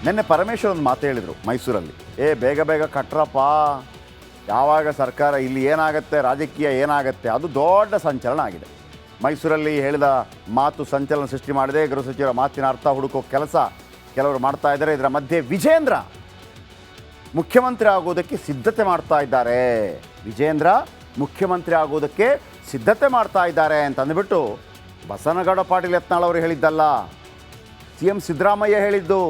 ನಿನ್ನೆ ಪರಮೇಶ್ವರ್ ಒಂದು ಮಾತು ಹೇಳಿದರು ಮೈಸೂರಲ್ಲಿ, ಬೇಗ ಬೇಗ ಕಟ್ರಪ್ಪ, ಯಾವಾಗ ಸರ್ಕಾರ ಇಲ್ಲಿ ಏನಾಗುತ್ತೆ, ರಾಜಕೀಯ ಏನಾಗುತ್ತೆ, ಅದು ದೊಡ್ಡ ಸಂಚಲನ ಆಗಿದೆ. ಮೈಸೂರಲ್ಲಿ ಹೇಳಿದ ಮಾತು ಸಂಚಲನ ಸೃಷ್ಟಿ ಮಾಡಿದೆ. ಗೃಹ ಸಚಿವರ ಮಾತಿನ ಅರ್ಥ ಹುಡುಕೋ ಕೆಲಸ ಕೆಲವರು ಮಾಡ್ತಾ ಇದ್ದಾರೆ. ಇದರ ಮಧ್ಯೆ ವಿಜೇಂದ್ರ ಮುಖ್ಯಮಂತ್ರಿ ಆಗೋದಕ್ಕೆ ಸಿದ್ಧತೆ ಮಾಡ್ತಾ ಇದ್ದಾರೆ. ವಿಜೇಂದ್ರ ಮುಖ್ಯಮಂತ್ರಿ ಆಗೋದಕ್ಕೆ ಸಿದ್ಧತೆ ಮಾಡ್ತಾ ಇದ್ದಾರೆ ಅಂತ ಅಂದ್ಬಿಟ್ಟು ಬಸನಗೌಡ ಪಾಟೀಲ್ ಯತ್ನಾಳ್ ಅವರು ಹೇಳಿದ್ದಲ್ಲ, CM ಸಿದ್ದರಾಮಯ್ಯ ಹೇಳಿದ್ದು.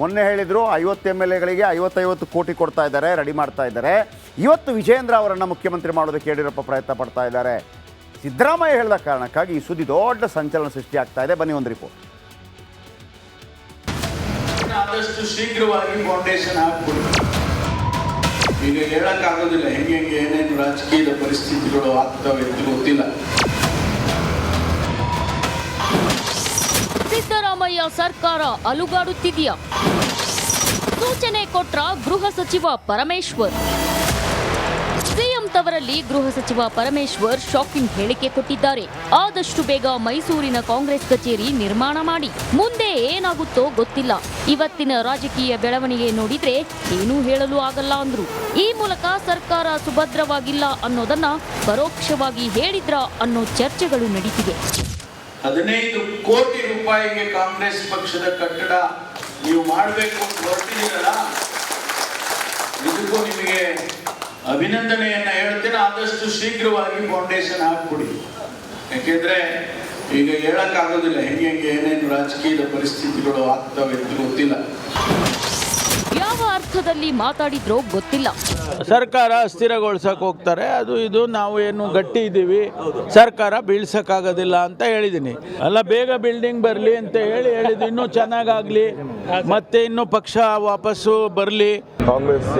ಮೊನ್ನೆ ಹೇಳಿದರು 50 MLAಗಳಿಗೆ 50 ಕೋಟಿ ಕೊಡ್ತಾ ಇದ್ದಾರೆ, ರೆಡಿ ಮಾಡ್ತಾ ಇದ್ದಾರೆ. ಇವತ್ತು ವಿಜೇಂದ್ರ ಅವರನ್ನು ಮುಖ್ಯಮಂತ್ರಿ ಮಾಡೋದಕ್ಕೆ ಯಡಿಯೂರಪ್ಪ ಪ್ರಯತ್ನ ಪಡ್ತಾ ಇದ್ದಾರೆ. ಸಿದ್ದರಾಮಯ್ಯ ಹೇಳಿದ ಕಾರಣಕ್ಕಾಗಿ ಈ ಸುದ್ದಿ ದೊಡ್ಡ ಸಂಚಲನ ಸೃಷ್ಟಿ ಆಗ್ತಾ ಇದೆ. ಬನ್ನಿ ಒಂದು ರಿಪೋರ್ಟ್. ಆದಷ್ಟು ಶೀಘ್ರವಾಗಿ ಫೌಂಡೇಶನ್ ಹಾಕ್ಬಿಡಿ. ಈಗ ಹೇಳಕ್ಕಾಗೋದಿಲ್ಲ ಹೆಂಗೆ ಏನೇನು ರಾಜಕೀಯದ ಪರಿಸ್ಥಿತಿಗಳು ಆಗ್ತವೆ ಅಂತ ಗೊತ್ತಿಲ್ಲ. ಸಿದ್ದರಾಮಯ್ಯ ಸರ್ಕಾರ ಅಲುಗಾಡುತ್ತಿದೆಯಾ? ಸೂಚನೆ ಕೊಟ್ರ ಗೃಹ ಸಚಿವ ಪರಮೇಶ್ವರ್. ಸಿಎಂ ತವರಲ್ಲಿ ಗೃಹ ಸಚಿವ ಪರಮೇಶ್ವರ್ ಶಾಕಿಂಗ್ ಹೇಳಿಕೆ ಕೊಟ್ಟಿದ್ದಾರೆ. ಆದಷ್ಟು ಬೇಗ ಮೈಸೂರಿನ ಕಾಂಗ್ರೆಸ್ ಕಚೇರಿ ನಿರ್ಮಾಣ ಮಾಡಿ. ಮುಂದೆ ಏನಾಗುತ್ತೋ ಗೊತ್ತಿಲ್ಲ. ಇವತ್ತಿನ ರಾಜಕೀಯ ಬೆಳವಣಿಗೆ ನೋಡಿದ್ರೆ ಏನೂ ಹೇಳಲು ಆಗಲ್ಲ ಅಂದ್ರು. ಈ ಮೂಲಕ ಸರ್ಕಾರ ಸುಭದ್ರವಾಗಿಲ್ಲ ಅನ್ನೋದನ್ನ ಪರೋಕ್ಷವಾಗಿ ಹೇಳಿದ್ರ ಅನ್ನೋ ಚರ್ಚೆಗಳು ನಡೀತಿವೆ. 15 ಕೋಟಿ ರೂಪಾಯಿಗೆ ಕಾಂಗ್ರೆಸ್ ಪಕ್ಷದ ಕಟ್ಟಡ ನೀವು ಮಾಡಬೇಕು ಅಂತ ಹೊರಟಿದ್ದೀರಲ್ಲ, ಇದಕ್ಕೂ ನಿಮಗೆ ಅಭಿನಂದನೆಯನ್ನ ಹೇಳ್ತೇನೆ. ಆದಷ್ಟು ಶೀಘ್ರವಾಗಿ ಫೌಂಡೇಶನ್ ಹಾಕ್ಬಿಡಿ. ಯಾಕೆಂದ್ರೆ ಈಗ ಹೇಳಕ್ಕಾಗೋದಿಲ್ಲ ಹೆಂಗೆ ಏನೇನು ರಾಜಕೀಯದ ಪರಿಸ್ಥಿತಿಗಳು ಆಗ್ತವೆ ಅಂತ ಗೊತ್ತಿಲ್ಲ. ಯಾವ ಅರ್ಥದಲ್ಲಿ ಮಾತಾಡಿದ್ರೋ ಗೊತ್ತಿಲ್ಲ. ಸರ್ಕಾರ ಅಸ್ಥಿರಗೊಳಿಸಕ್ಕೆ ಹೋಗ್ತಾರೆ, ಅದು ಇದು ನಾವು ಏನು ಗಟ್ಟಿ ಇದ್ದೀವಿ, ಸರ್ಕಾರ ಬೀಳ್ಸಕ್ಕಾಗೋದಿಲ್ಲ ಅಂತ ಹೇಳಿದ್ದೀನಿ. ಅಲ್ಲ, ಬೇಗ ಬಿಲ್ಡಿಂಗ್ ಬರಲಿ ಅಂತ ಹೇಳಿದ್ದು, ಇನ್ನೂ ಚೆನ್ನಾಗಾಗಲಿ, ಮತ್ತೆ ಇನ್ನೂ ಪಕ್ಷ ವಾಪಸ್ಸು ಬರಲಿ. ಕಾಂಗ್ರೆಸ್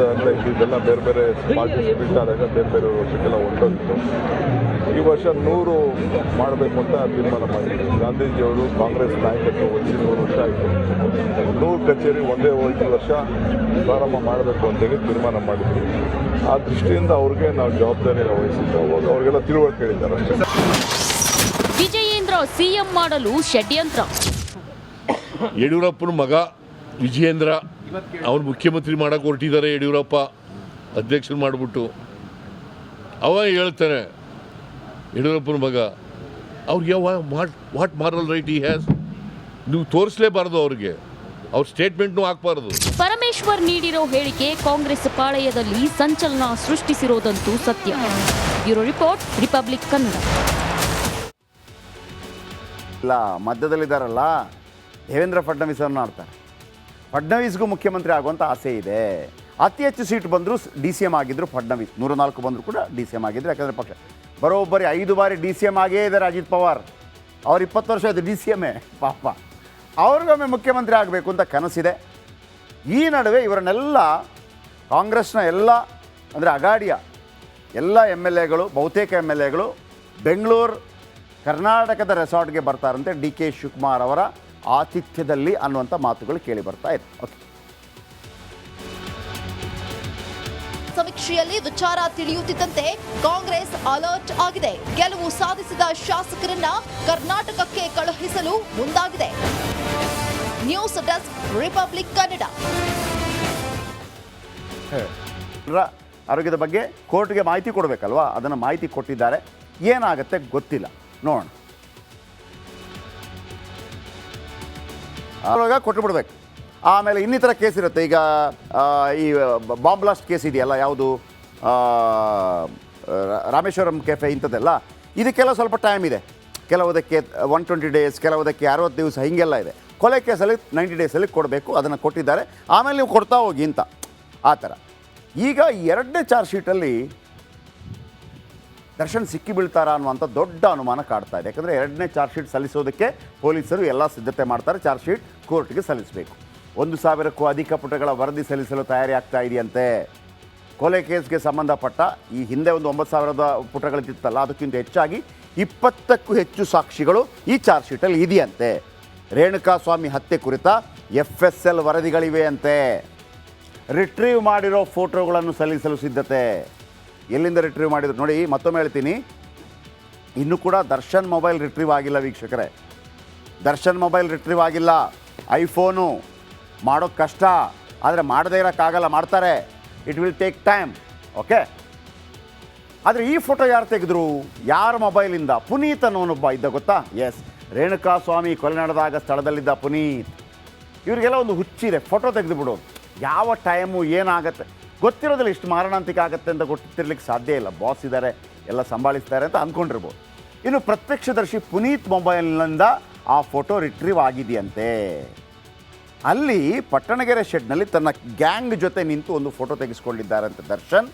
ಇದೆಲ್ಲ ಬೇರೆ ಬೇರೆ ಪಾರ್ಟಿ ಸ್ಪ್ಲಿಟ್ ಆದಾಗ ಬೇರೆ ಬೇರೆ ವರ್ಷಕ್ಕೆಲ್ಲ ಹೊರಟೋಗಿತ್ತು. ಈ ವರ್ಷ 100 ಮಾಡಬೇಕು ಅಂತ ತೀರ್ಮಾನ ಮಾಡಿದ್ರು. ಗಾಂಧೀಜಿಯವರು ಕಾಂಗ್ರೆಸ್ ನಾಯಕತ್ವ ವಹಿಸಿ 100 ವರ್ಷ ಆಯಿತು. 100 ಕಚೇರಿ ಒಂದೇ ವರ್ಷ ಪ್ರಾರಂಭ ಮಾಡಬೇಕು ಅಂತೇಳಿ ತೀರ್ಮಾನ ಮಾಡಿದ್ರು. ಆ ದೃಷ್ಟಿಯಿಂದ ಅವ್ರಿಗೆ ನಾವು ಜವಾಬ್ದಾರಿಯನ್ನು ವಹಿಸಿದ್ದು. ಅವ್ರಿಗೆಲ್ಲ ತಿಳುವಳಿಕೆ ಹೇಳಿದ್ದಾರೆ ಅಷ್ಟೇ. ವಿಜಯೇಂದ್ರ ಸಿಎಂ ಮಾಡಲು ಷಡ್ಯಂತ್ರ. ಯಡಿಯೂರಪ್ಪನ ಮಗ ವಿಜಯೇಂದ್ರ ಅವ್ರು ಮುಖ್ಯಮಂತ್ರಿ ಮಾಡಕ್ಕೆ ಹೊರಟಿದ್ದಾರೆ. ಯಡಿಯೂರಪ್ಪ ಅಧ್ಯಕ್ಷರು ಮಾಡಿಬಿಟ್ಟು ಅವ ಹೇಳ್ತಾನೆ, ಯಡಿಯೂರಪ್ಪನ ಮಗ ಅವ್ರಿಗೆ ವಾಟ್ ಮಾರಲ್ ರೈಟ್ ಈ ಹ್ಯಾಸ್, ನೀವು ತೋರಿಸಲೇಬಾರ್ದು, ಅವ್ರಿಗೆ ಅವ್ರ ಸ್ಟೇಟ್ಮೆಂಟ್ನೂ ಹಾಕಬಾರ್ದು. ಪರಮೇಶ್ವರ್ ನೀಡಿರೋ ಹೇಳಿಕೆ ಕಾಂಗ್ರೆಸ್ ಪಾಳೆಯದಲ್ಲಿ ಸಂಚಲನ ಸೃಷ್ಟಿಸಿರೋದಂತೂ ಸತ್ಯ. Bureau report, republic Kannada. ಇಲ್ಲ, ಮಧ್ಯದಲ್ಲಿದ್ದಾರಲ್ಲ ದೇವೇಂದ್ರ ಫಡ್ನವೀಸ್ ಅವ್ರನ್ನ ಆಡ್ತಾರೆ. ಫಡ್ನವೀಸ್ಗೂ ಮುಖ್ಯಮಂತ್ರಿ ಆಗುವಂಥ ಆಸೆ ಇದೆ. ಅತಿ ಹೆಚ್ಚು ಸೀಟ್ ಬಂದರೂ DCM ಆಗಿದ್ದರು ಫಡ್ನವೀಸ್. 104 ಬಂದರೂ ಕೂಡ DCM ಆಗಿದ್ದರು. ಯಾಕಂದರೆ ಪಕ್ಷ ಬರೋಬ್ಬರಿ 5 ಬಾರಿ DCM ಆಗೇ ಇದ್ದಾರೆ ಅಜಿತ್ ಪವಾರ್. ಅವ್ರು 20 ವರ್ಷ ಇದು DCM ಪಾಪ. ಅವ್ರಿಗೊಮ್ಮೆ ಮುಖ್ಯಮಂತ್ರಿ ಆಗಬೇಕು ಅಂತ ಕನಸಿದೆ. ಈ ನಡುವೆ ಇವರನ್ನೆಲ್ಲ ಕಾಂಗ್ರೆಸ್ನ ಎಲ್ಲ ಅಂದರೆ ಅಗಾಡಿಯ ಎಲ್ಲ MLAಗಳು, ಬಹುತೇಕ MLAಗಳು ಬೆಂಗಳೂರು ಕರ್ನಾಟಕದ ರೆಸಾರ್ಟ್ಗೆ ಬರ್ತಾರಂತೆ DK ಶಿವಕುಮಾರ್ ಅವರ ಆತಿಥ್ಯದಲ್ಲಿ ಅನ್ನುವಂಥ ಮಾತುಗಳು ಕೇಳಿ ಬರ್ತಾ ಇದೆ. ಓಕೆ, ಸಮೀಕ್ಷೆಯಲ್ಲಿ ವಿಚಾರ ತಿಳಿಯುತ್ತಿದ್ದಂತೆ ಕಾಂಗ್ರೆಸ್ ಅಲರ್ಟ್ ಆಗಿದೆ. ಗೆಲುವು ಸಾಧಿಸಿದ ಶಾಸಕರನ್ನ ಕರ್ನಾಟಕಕ್ಕೆ ಕಳುಹಿಸಲು ಮುಂದಾಗಿದೆ. News desk, republic Kannada. ಆರೋಗ್ಯದ ಬಗ್ಗೆ ಕೋರ್ಟ್ಗೆ ಮಾಹಿತಿ ಕೊಡಬೇಕಲ್ವಾ, ಅದನ್ನು ಮಾಹಿತಿ ಕೊಟ್ಟಿದ್ದಾರೆ. ಏನಾಗುತ್ತೆ ಗೊತ್ತಿಲ್ಲ, ನೋಡೋಣ. ಆವಾಗ ಕೊಟ್ಟು ಬಿಡ್ಬೇಕು. ಆಮೇಲೆ ಇನ್ನಿತರ ಕೇಸ್ ಇರುತ್ತೆ. ಈಗ ಈ ಬಾಂಬ್ ಬ್ಲಾಸ್ಟ್ ಕೇಸ್ ಇದೆಯಲ್ಲ, ಯಾವುದು ರಾಮೇಶ್ವರಂ ಕೆಫೆ, ಇಂಥದ್ದೆಲ್ಲ ಇದಕ್ಕೆಲ್ಲ ಸ್ವಲ್ಪ ಟೈಮ್ ಇದೆ. ಕೆಲವುದಕ್ಕೆ 120 ಡೇಸ್, ಕೆಲವುದಕ್ಕೆ 60 ದಿವಸ, ಹೀಗೆಲ್ಲ ಇದೆ. ಕೊಲೆ ಕೇಸಲ್ಲಿ 90 ಡೇಸಲ್ಲಿ ಕೊಡಬೇಕು. ಅದನ್ನು ಕೊಟ್ಟಿದ್ದಾರೆ. ಆಮೇಲೆ ನೀವು ಕೊಡ್ತಾ ಹೋಗಿ ಅಂತ ಆ ಥರ. ಈಗ 2ನೇ ಚಾರ್ಜ್ ಶೀಟಲ್ಲಿ ದರ್ಶನ್ ಸಿಕ್ಕಿ ಬೀಳ್ತಾರಾ ಅನ್ನುವಂಥ ದೊಡ್ಡ ಅನುಮಾನ ಕಾಡ್ತಾ ಇದೆ. ಯಾಕಂದರೆ 2ನೇ ಚಾರ್ಜ್ ಶೀಟ್ ಸಲ್ಲಿಸೋದಕ್ಕೆ ಪೊಲೀಸರು ಎಲ್ಲ ಸಿದ್ಧತೆ ಮಾಡ್ತಾರೆ. ಚಾರ್ಜ್ ಶೀಟ್ ಕೋರ್ಟ್ಗೆ ಸಲ್ಲಿಸಬೇಕು. 1000ಕ್ಕೂ ಅಧಿಕ ಪುಟಗಳ ವರದಿ ಸಲ್ಲಿಸಲು ತಯಾರಿ ಆಗ್ತಾ ಇದೆಯಂತೆ. ಕೊಲೆ ಕೇಸ್ಗೆ ಸಂಬಂಧಪಟ್ಟ ಈ ಹಿಂದೆ ಒಂದು 9000 ಪುಟಗಳಿತ್ತಲ್ಲ, ಅದಕ್ಕಿಂತ ಹೆಚ್ಚಾಗಿ 20ಕ್ಕೂ ಹೆಚ್ಚು ಸಾಕ್ಷಿಗಳು ಈ ಚಾರ್ಜ್ ಶೀಟಲ್ಲಿ ಇದೆಯಂತೆ. ರೇಣುಕಾಸ್ವಾಮಿ ಹತ್ಯೆ ಕುರಿತ FSL ವರದಿಗಳಿವೆ ಅಂತೆ. ರಿಟ್ರೀವ್ ಮಾಡಿರೋ ಫೋಟೋಗಳನ್ನು ಸಲ್ಲಿಸಲು ಸಿದ್ಧತೆ. ಎಲ್ಲಿಂದ ರಿಟ್ರೀವ್ ಮಾಡಿದ್ರು ನೋಡಿ, ಮತ್ತೊಮ್ಮೆ ಹೇಳ್ತೀನಿ, ಇನ್ನೂ ಕೂಡ ದರ್ಶನ್ ಮೊಬೈಲ್ ರಿಟ್ರೀವ್ ಆಗಿಲ್ಲ ವೀಕ್ಷಕರೇ. ದರ್ಶನ್ ಮೊಬೈಲ್ ರಿಟ್ರೀವ್ ಆಗಿಲ್ಲ. ಐಫೋನು, ಮಾಡೋಕ್ಕೆ ಕಷ್ಟ, ಆದರೆ ಮಾಡದೇ ಇರೋಕ್ಕಾಗಲ್ಲ, ಮಾಡ್ತಾರೆ. It will take time. Okay. ಆದರೆ ಈ ಫೋಟೋ ಯಾರು ತೆಗೆದ್ರು, ಯಾರ ಮೊಬೈಲಿಂದ? ಪುನೀತ್ ಅನ್ನೋನೊಬ್ಬ ಇದ್ದ, ಗೊತ್ತಾ? ಎಸ್, ರೇಣುಕಾಸ್ವಾಮಿ ಕೊಲೆ ನಡೆದಾಗ ಸ್ಥಳದಲ್ಲಿದ್ದ ಪುನೀತ್. ಇವರಿಗೆಲ್ಲ ಒಂದು ಹುಚ್ಚಿದೆ, ಫೋಟೋ ತೆಗೆದು ಬಿಡೋದು. ಯಾವ ಟೈಮು ಏನಾಗುತ್ತೆ ಗೊತ್ತಿರೋದಿಲ್ಲ, ಇಷ್ಟು ಮಾರಣಾಂತಿಕ ಆಗುತ್ತೆ ಅಂತ ಗೊತ್ತಿರ್ಲಿಕ್ಕೆ ಸಾಧ್ಯ ಇಲ್ಲ. ಬಾಸ್ ಇದ್ದಾರೆ, ಎಲ್ಲ ಸಂಭಾಳಿಸ್ತಾರೆ ಅಂತ ಅಂದ್ಕೊಂಡಿರ್ಬೋದು. ಇನ್ನು ಪ್ರತ್ಯಕ್ಷದರ್ಶಿ ಪುನೀತ್ ಮೊಬೈಲ್ನಿಂದ ಆ ಫೋಟೋ ರಿಟ್ರೀವ್ ಆಗಿದೆಯಂತೆ. ಅಲ್ಲಿ ಪಟ್ಟಣಗೆರೆ ಶೆಡ್ನಲ್ಲಿ ತನ್ನ ಗ್ಯಾಂಗ್ ಜೊತೆ ನಿಂತು ಒಂದು ಫೋಟೋ ತೆಗೆಸ್ಕೊಂಡಿದ್ದಾರಂತೆ ದರ್ಶನ್.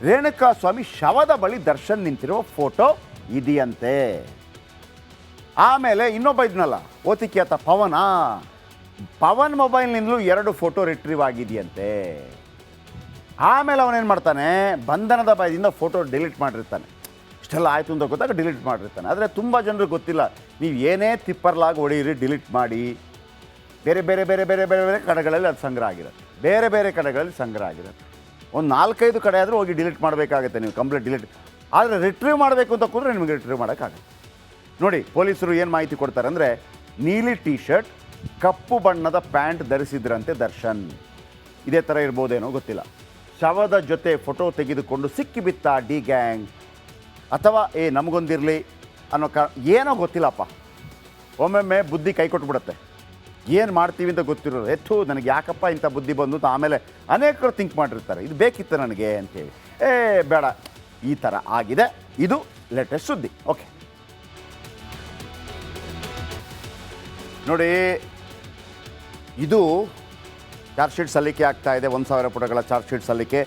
ರೇಣುಕಾಸ್ವಾಮಿ ಶವದ ಬಳಿ ದರ್ಶನ್ ನಿಂತಿರುವ ಫೋಟೋ ಇದೆಯಂತೆ. ಆಮೇಲೆ ಇನ್ನೊಬ್ಬ ಇದ್ನಲ್ಲ ಓತಿಕ್ಯಾತ ಪವನ್ ಮೊಬೈಲ್ನಿಂದಲೂ 2 ಫೋಟೋ ರಿಟ್ರೀವ್ ಆಗಿದೆಯಂತೆ. ಆಮೇಲೆ ಅವನೇನು ಮಾಡ್ತಾನೆ, ಬಂಧನದ ಭಯದಿಂದ ಫೋಟೋ ಡಿಲೀಟ್ ಮಾಡಿರ್ತಾನೆ. ಇಷ್ಟೆಲ್ಲ ಆಯಿತು ಅಂತ ಗೊತ್ತಾಗ ಡಿಲೀಟ್ ಮಾಡಿರ್ತಾನೆ. ಆದರೆ ತುಂಬ ಜನರಿಗೆ ಗೊತ್ತಿಲ್ಲ, ನೀವು ಏನೇ ತಿಪ್ಪರ್ಲಾಗಿ ಹೊಡೆಯಿರಿ, ಡಿಲೀಟ್ ಮಾಡಿ, ಬೇರೆ ಬೇರೆ ಬೇರೆ ಬೇರೆ ಬೇರೆ ಬೇರೆ ಕಡೆಗಳಲ್ಲಿ ಅದು ಸಂಗ್ರಹ ಆಗಿರುತ್ತೆ. ಬೇರೆ ಬೇರೆ ಕಡೆಗಳಲ್ಲಿ ಸಂಗ್ರಹ ಆಗಿರುತ್ತೆ. ಒಂದು 4-5 ಕಡೆ ಆದರೂ ಹೋಗಿ ಡಿಲೀಟ್ ಮಾಡಬೇಕಾಗುತ್ತೆ ನೀವು, ಕಂಪ್ಲೀಟ್ ಡಿಲೀಟ್. ಆದರೆ ರಿಟ್ರೀವ್ ಮಾಡಬೇಕು ಅಂತ ಕೂತ್ರೆ ನಿಮಗೆ ರಿಟ್ರೀವ್ ಮಾಡೋಕ್ಕಾಗುತ್ತೆ. ನೋಡಿ ಪೊಲೀಸರು ಏನು ಮಾಹಿತಿ ಕೊಡ್ತಾರೆ ಅಂದರೆ, ನೀಲಿ ಟೀ ಶರ್ಟ್, ಕಪ್ಪು ಬಣ್ಣದ ಪ್ಯಾಂಟ್ ಧರಿಸಿದ್ರಂತೆ ದರ್ಶನ್. ಇದೇ ಥರ ಇರ್ಬೋದೇನೋ ಗೊತ್ತಿಲ್ಲ. ಶವದ ಜೊತೆ ಫೋಟೋ ತೆಗೆದುಕೊಂಡು ಸಿಕ್ಕಿಬಿತ್ತ ಡಿ ಗ್ಯಾಂಗ್, ಅಥವಾ ನಮಗೊಂದಿರಲಿ ಅನ್ನೋ ಏನೋ ಗೊತ್ತಿಲ್ಲಪ್ಪ. ಒಮ್ಮೊಮ್ಮೆ ಬುದ್ಧಿ ಕೈ ಕೊಟ್ಬಿಡುತ್ತೆ, ಏನು ಮಾಡ್ತೀವಿ ಅಂತ ಗೊತ್ತಿರೋದು. ನನಗೆ ಯಾಕಪ್ಪ ಇಂಥ ಬುದ್ಧಿ ಬಂದು ಅಂತ ಆಮೇಲೆ ಅನೇಕರು ಥಿಂಕ್ ಮಾಡಿರ್ತಾರೆ, ಇದು ಬೇಕಿತ್ತು ನನಗೆ ಅಂತೇಳಿ. ಬೇಡ, ಈ ಥರ ಆಗಿದೆ. ಇದು ಲೇಟೆಸ್ಟ್ ಸುದ್ದಿ. ಓಕೆ ನೋಡಿ, ಇದು ಚಾರ್ಜ್ ಶೀಟ್ ಸಲ್ಲಿಕೆ ಆಗ್ತಾ ಇದೆ. 1000 ಪುಟಗಳ ಚಾರ್ಜ್ ಶೀಟ್ ಸಲ್ಲಿಕೆ.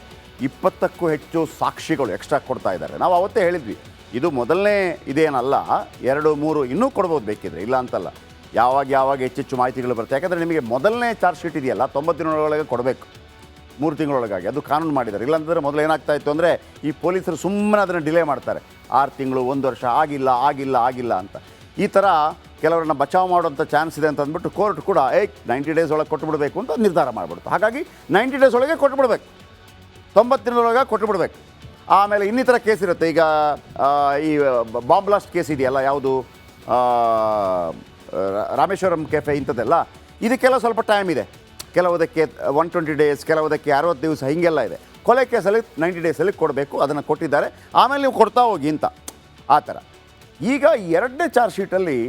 20ಕ್ಕೂ ಹೆಚ್ಚು ಸಾಕ್ಷಿಗಳು ಎಕ್ಸ್ಟ್ರಾ ಕೊಡ್ತಾ ಇದ್ದಾರೆ. ನಾವು ಅವತ್ತೇ ಹೇಳಿದ್ವಿ, ಇದು ಮೊದಲನೇ ಇದೇನಲ್ಲ, 2-3 ಇನ್ನೂ ಕೊಡ್ಬೋದು ಬೇಕಿದ್ರೆ, ಇಲ್ಲ ಅಂತಲ್ಲ. ಯಾವಾಗ ಹೆಚ್ಚೆಚ್ಚು ಮಾಹಿತಿಗಳು ಬರುತ್ತೆ. ಯಾಕಂದರೆ ನಿಮಗೆ ಮೊದಲನೇ ಚಾರ್ಜ್ ಶೀಟ್ ಇದೆಯಲ್ಲ 90 ದಿನಗಳೊಳಗೆ ಕೊಡಬೇಕು, 3 ತಿಂಗಳೊಳಗಾಗಿ. ಅದು ಕಾನೂನು ಮಾಡಿದ್ದಾರೆ. ಇಲ್ಲಾಂದರೆ ಮೊದಲು ಏನಾಗ್ತಾ ಇತ್ತು ಅಂದರೆ, ಈ ಪೊಲೀಸರು ಸುಮ್ಮನೆ ಅದನ್ನು ಡಿಲೇ ಮಾಡ್ತಾರೆ. 6 ತಿಂಗಳು, 1 ವರ್ಷ, ಆಗಿಲ್ಲ ಅಂತ. ಈ ಥರ ಕೆಲವರನ್ನ ಬಚಾವ್ ಮಾಡೋಂಥ ಚಾನ್ಸ್ ಇದೆ ಅಂತ ಅಂದ್ಬಿಟ್ಟು ಕೋರ್ಟ್ ಕೂಡ 90 ಡೇಸ್ ಒಳಗೆ ಕೊಟ್ಟುಬಿಡಬೇಕು ಅಂತ ನಿರ್ಧಾರ ಮಾಡಿಬಿಡ್ತು. ಹಾಗಾಗಿ 90 ಡೇಸ್ ಒಳಗೆ ಕೊಟ್ಟುಬಿಡ್ಬೇಕು, 90 ದಿನದೊಳಗೆ ಕೊಟ್ಟುಬಿಡ್ಬೇಕು. ಆಮೇಲೆ ಇನ್ನಿತರ ಕೇಸ್ ಇರುತ್ತೆ. ಈಗ ಈ ಬಾಂಬ್ ಬ್ಲಾಸ್ಟ್ ಕೇಸ್ ಇದೆಯಲ್ಲ, ಯಾವುದು ರಾಮೇಶ್ವರಂ ಕೆಫೆ, ಇಂಥದ್ದೆಲ್ಲ, ಇದಕ್ಕೆಲ್ಲ ಸ್ವಲ್ಪ ಟೈಮ್ ಇದೆ. ಕೆಲವುದಕ್ಕೆ 120 ಡೇಸ್, ಕೆಲವುದಕ್ಕೆ 60 ದಿವಸ, ಹೀಗೆಲ್ಲ ಇದೆ. ಕೊಲೆ ಕೇಸಲ್ಲಿ 90 ಡೇಸಲ್ಲಿ ಕೊಡಬೇಕು, ಅದನ್ನು ಕೊಟ್ಟಿದ್ದಾರೆ. ಆಮೇಲೆ ನೀವು ಕೊಡ್ತಾ ಹೋಗಿ ಅಂತ, ಆ ಥರ. ಈಗ 2ನೇ ಚಾರ್ಜ್ ಶೀಟಲ್ಲಿ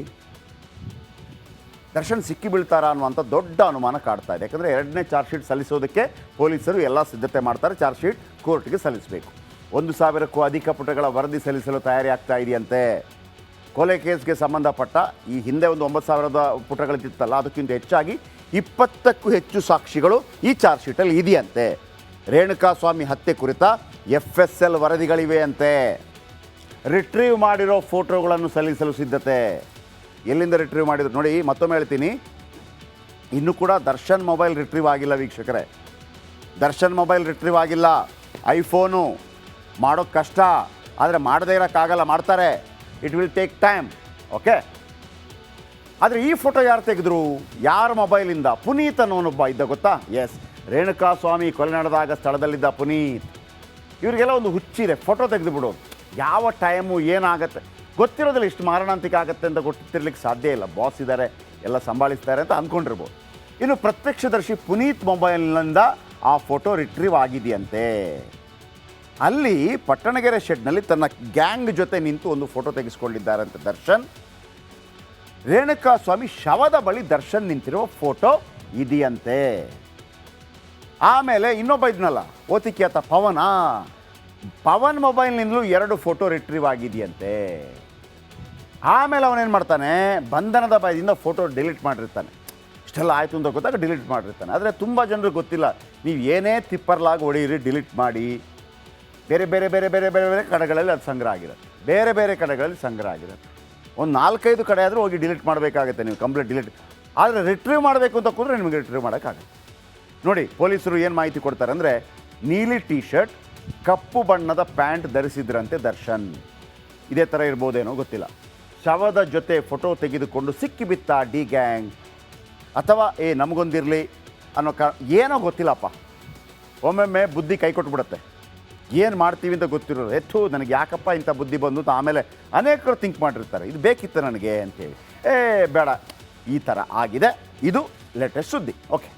ದರ್ಶನ್ ಸಿಕ್ಕಿ ಬೀಳ್ತಾರಾ ಅನ್ನುವಂಥ ದೊಡ್ಡ ಅನುಮಾನ ಕಾಡ್ತಾ ಇದೆ. ಯಾಕಂದರೆ 2ನೇ ಚಾರ್ಜ್ ಶೀಟ್ ಸಲ್ಲಿಸೋದಕ್ಕೆ ಪೊಲೀಸರು ಎಲ್ಲ ಸಿದ್ಧತೆ ಮಾಡ್ತಾರೆ. ಚಾರ್ಜ್ ಶೀಟ್ ಕೋರ್ಟ್ಗೆ ಸಲ್ಲಿಸಬೇಕು. 1000ಕ್ಕೂ ಅಧಿಕ ಪುಟಗಳ ವರದಿ ಸಲ್ಲಿಸಲು ತಯಾರಿ ಆಗ್ತಾ ಇದೆಯಂತೆ. ಕೊಲೆ ಕೇಸ್ಗೆ ಸಂಬಂಧಪಟ್ಟ ಈ ಹಿಂದೆ ಒಂದು 9000 ಪುಟಗಳಿತ್ತಲ್ಲ, ಅದಕ್ಕಿಂತ ಹೆಚ್ಚಾಗಿ 20ಕ್ಕೂ ಹೆಚ್ಚು ಸಾಕ್ಷಿಗಳು ಈ ಚಾರ್ಜ್ ಶೀಟಲ್ಲಿ ಇದೆಯಂತೆ. ರೇಣುಕಾಸ್ವಾಮಿ ಹತ್ಯೆ ಕುರಿತ FSL ವರದಿಗಳಿವೆ ಅಂತೆ. ರಿಟ್ರೀವ್ ಮಾಡಿರೋ ಫೋಟೋಗಳನ್ನು ಸಲ್ಲಿಸಲು ಸಿದ್ಧತೆ. ಎಲ್ಲಿಂದ ರಿಟ್ರೀವ್ ಮಾಡಿದ್ರು ನೋಡಿ, ಮತ್ತೊಮ್ಮೆ ಹೇಳ್ತೀನಿ, ಇನ್ನೂ ಕೂಡ ದರ್ಶನ್ ಮೊಬೈಲ್ ರಿಟ್ರೀವ್ ಆಗಿಲ್ಲ ವೀಕ್ಷಕರೇ. ದರ್ಶನ್ ಮೊಬೈಲ್ ರಿಟ್ರೀವ್ ಆಗಿಲ್ಲ. ಐಫೋನು ಮಾಡೋಕ್ಕೆ ಕಷ್ಟ, ಆದರೆ ಮಾಡದೇ ಇರೋಕ್ಕಾಗಲ್ಲ, ಮಾಡ್ತಾರೆ. It will take time. Okay. ಆದರೆ ಈ ಫೋಟೋ ಯಾರು ತೆಗೆದ್ರು, ಯಾರ ಮೊಬೈಲಿಂದ? ಪುನೀತ್ ಅನ್ನೋನೊಬ್ಬ ಇದ್ದ, ಗೊತ್ತಾ? ಎಸ್, ರೇಣುಕಾಸ್ವಾಮಿ ಕೊಲೆ ನಡೆದಾಗ ಸ್ಥಳದಲ್ಲಿದ್ದ ಪುನೀತ್. ಇವರಿಗೆಲ್ಲ ಒಂದು ಹುಚ್ಚಿದೆ, ಫೋಟೋ ತೆಗೆದು ಬಿಡೋದು. ಯಾವ ಟೈಮು ಏನಾಗುತ್ತೆ ಗೊತ್ತಿರೋದಿಲ್ಲ, ಇಷ್ಟು ಮಾರಣಾಂತಿಕ ಆಗುತ್ತೆ ಅಂತ ಗೊತ್ತಿರ್ಲಿಕ್ಕೆ ಸಾಧ್ಯ ಇಲ್ಲ. ಬಾಸ್ ಇದ್ದಾರೆ, ಎಲ್ಲ ಸಂಭಾಳಿಸ್ತಾರೆ ಅಂತ ಅಂದ್ಕೊಂಡಿರ್ಬೋದು. ಇನ್ನು ಪ್ರತ್ಯಕ್ಷದರ್ಶಿ ಪುನೀತ್ ಮೊಬೈಲ್ನಿಂದ ಆ ಫೋಟೋ ರಿಟ್ರೀವ್ ಆಗಿದೆಯಂತೆ. ಅಲ್ಲಿ ಪಟ್ಟಣಗೆರೆ ಶೆಡ್ನಲ್ಲಿ ತನ್ನ ಗ್ಯಾಂಗ್ ಜೊತೆ ನಿಂತು ಒಂದು ಫೋಟೋ ತೆಗೆಸ್ಕೊಂಡಿದ್ದಾರಂತೆ ದರ್ಶನ್. ರೇಣುಕಾಸ್ವಾಮಿ ಶವದ ಬಳಿ ದರ್ಶನ್ ನಿಂತಿರುವ ಫೋಟೋ ಇದೆಯಂತೆ. ಆಮೇಲೆ ಇನ್ನೊಬ್ಬ ಇದ್ನಲ್ಲ ಓತಿಕ್ಯಾತ ಪವನ್ ಮೊಬೈಲ್ನಿಂದಲೂ 2 ಫೋಟೋ ರಿಟ್ರೀವ್ ಆಗಿದೆಯಂತೆ. ಆಮೇಲೆ ಅವನೇನು ಮಾಡ್ತಾನೆ, ಬಂಧನದ ಭಯದಿಂದ ಫೋಟೋ ಡಿಲೀಟ್ ಮಾಡಿರ್ತಾನೆ. ಇಷ್ಟೆಲ್ಲ ಆಯಿತು ಅಂತ ಗೊತ್ತಾಗ ಡಿಲೀಟ್ ಮಾಡಿರ್ತಾನೆ. ಆದರೆ ತುಂಬ ಜನರಿಗೆ ಗೊತ್ತಿಲ್ಲ, ನೀವು ಏನೇ ತಿಪ್ಪರ್ಲಾಗಿ ಹೊಡೆಯಿರಿ, ಡಿಲೀಟ್ ಮಾಡಿ, ಬೇರೆ ಬೇರೆ ಬೇರೆ ಬೇರೆ ಬೇರೆ ಬೇರೆ ಕಡೆಗಳಲ್ಲಿ ಅದು ಸಂಗ್ರಹ ಆಗಿರುತ್ತೆ. ಬೇರೆ ಬೇರೆ ಕಡೆಗಳಲ್ಲಿ ಸಂಗ್ರಹ ಆಗಿರುತ್ತೆ. ಒಂದು 4-5 ಕಡೆ ಆದರೂ ಹೋಗಿ ಡಿಲೀಟ್ ಮಾಡಬೇಕಾಗುತ್ತೆ ನೀವು, ಕಂಪ್ಲೀಟ್ ಡಿಲೀಟ್. ಆದರೆ ರಿಟ್ರೀವ್ ಮಾಡಬೇಕು ಅಂತ ಕೂತ್ರೆ ನಿಮಗೆ ರಿಟ್ರೀವ್ ಮಾಡೋಕ್ಕಾಗುತ್ತೆ. ನೋಡಿ ಪೊಲೀಸರು ಏನು ಮಾಹಿತಿ ಕೊಡ್ತಾರೆ ಅಂದರೆ, ನೀಲಿ ಟೀ ಶರ್ಟ್, ಕಪ್ಪು ಬಣ್ಣದ ಪ್ಯಾಂಟ್ ಧರಿಸಿದ್ರಂತೆ ದರ್ಶನ್. ಇದೇ ಥರ ಇರ್ಬೋದೇನೋ ಗೊತ್ತಿಲ್ಲ. ಶವದ ಜೊತೆ ಫೋಟೋ ತೆಗೆದುಕೊಂಡು ಸಿಕ್ಕಿಬಿತ್ತ ಡಿ ಗ್ಯಾಂಗ್, ಅಥವಾ ನಮಗೊಂದಿರಲಿ ಅನ್ನೋ ಏನೋ ಗೊತ್ತಿಲ್ಲಪ್ಪ. ಒಮ್ಮೊಮ್ಮೆ ಬುದ್ಧಿ ಕೈ ಕೊಟ್ಬಿಡುತ್ತೆ, ಏನು ಮಾಡ್ತೀವಿ ಅಂತ ಗೊತ್ತಿರೋದು. ನನಗೆ ಯಾಕಪ್ಪ ಇಂಥ ಬುದ್ಧಿ ಬಂದು ಅಂತ ಆಮೇಲೆ ಅನೇಕರು ಥಿಂಕ್ ಮಾಡಿರ್ತಾರೆ, ಇದು ಬೇಕಿತ್ತು ನನಗೆ ಅಂತೇಳಿ. ಬೇಡ, ಈ ಥರ ಆಗಿದೆ. ಇದು ಲೇಟೆಸ್ಟ್ ಸುದ್ದಿ. ಓಕೆ.